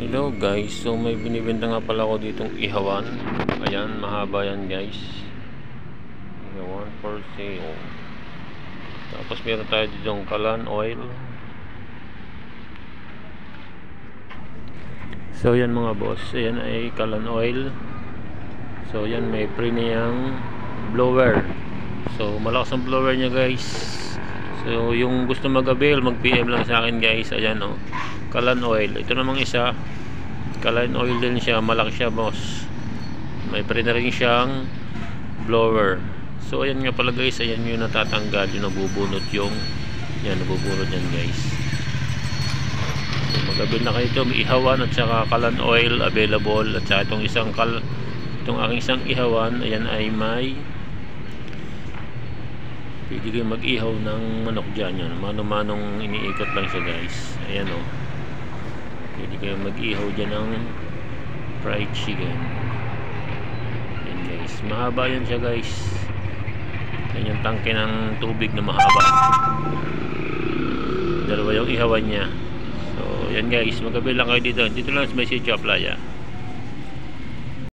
Hello guys, so may binibenta nga pala ako ditong ihawan. Ayan, mahaba yan guys. Ihawan for sale. Tapos meron tayo ditong kalan oil. So yan mga boss, ayan ay kalan oil. So yan, may premium blower. So malakas ang blower nya guys. So yung gusto mag-avail, mag-PM lang sa akin guys. Ayan o, kalan oil. Ito namang isa, kalan oil din siya, malaki siya boss. May pre na rin siyang blower. So ayan nga pala guys, ayan yung natatanggal, yung nabubunot yung, yan nabubunot yan guys. So, mag-avail na kayo ito, may ihawan at saka kalan oil available. At saka itong aking isang ihawan, ayan ay may, pwede kayo mag-ihaw ng manok dyan yan. Mano-manong iniikot lang siya guys. Ayan o, pwede kayo mag-ihaw dyan ng fried chicken. Ayan guys, mahaba yan siya guys. Ayan yung tangke ng tubig na mahaba. Dalawa yung ihawan nya. So yan guys, mag-avail lang kayo dito. Dito lang sa May Sitio Playa.